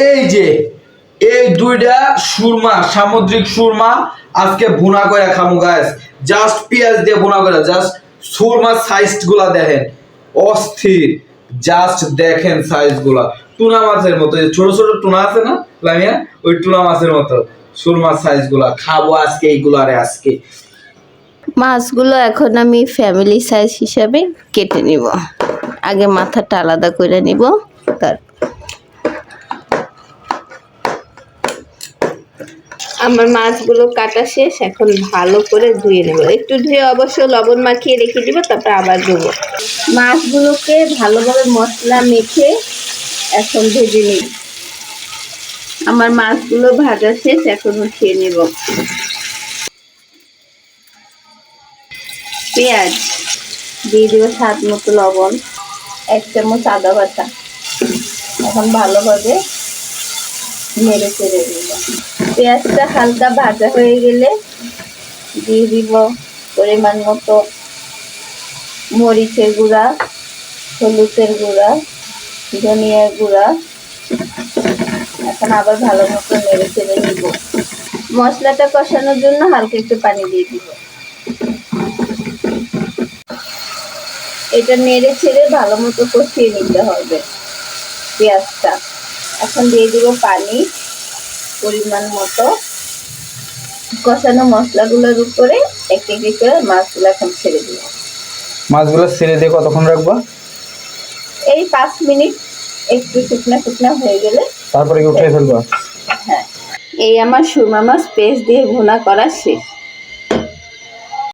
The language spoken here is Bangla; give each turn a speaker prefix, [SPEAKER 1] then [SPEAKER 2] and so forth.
[SPEAKER 1] এই যে এই দুইটা সুরমা, সামুদ্রিক সুরমা আজকে ভুনা করে খামু গাইস। জাস্ট পেঁয়াজ দিয়ে ভুনা করে, জাস্ট সুরমার সাইজ গুলা দেখেন, অস্থির। জাস্ট দেখেন সাইজ গুলা, টুনা মাছের মতো। ছোট ছোট টুনা আছে না লামিয়া, ওই টুনা মাছের মতো সুরমার সাইজ গুলা। খাবো আজকে এইগুলারে। আজকে
[SPEAKER 2] মাছগুলো এখন আমি ফ্যামিলি সাইজ হিসাবে কেটে নিব। আগে মাথাটা আলাদা করে নিব। তার আমার মাছগুলো কাটা শেষ, এখন ভালো করে ধুয়ে নেব। একটু ধুয়ে অবশ্য লবণ মাখিয়ে রেখে দিব, তারপর আবার ধুবো। মাছগুলোকে ভালোভাবে মশলা মেখে এখন ভেজে নিই। আমার মাছগুলো ভাজা শেষ, এখন উঠিয়ে নেব। পেঁয়াজ দিয়ে দিব, স্বাদ মতো লবণ, 1 চামচ আদা বাটা। এখন ভালোভাবে নেড়ে চেড়ে দিব। পেঁয়াজটা হালকা ভাজা হয়ে গেলে দিয়ে দিব পরিমাণ মতো মরিচের গুঁড়া, হলুদের গুঁড়া, ধনিয়ার গুঁড়া। এখন আবার ভালো মতো নেড়ে চেড়ে নিব। মশলাটা কষানোর জন্য হালকা একটু পানি দিয়ে দিব। এটা নেড়ে ছেড়ে ভালো মতো কষিয়ে নিতে হবে পেঁয়াজটা। এখন দিয়ে দিব পানি পরিমাণ মতো। কষানো মশলাগুলোর উপরে এক এক করে মাছগুলো এখন ছেড়ে দিব।
[SPEAKER 1] মাছগুলো ছেড়ে দিয়ে কতক্ষণ রাখবো?
[SPEAKER 2] এই 5 মিনিট। একটু শুকনা শুকনা হয়ে গেলে
[SPEAKER 1] তারপরে কি উঠে ফেলবো?
[SPEAKER 2] হ্যাঁ, এই আমার সুরমা মাছ পেস্ট দিয়ে ভুনা করা শেষ।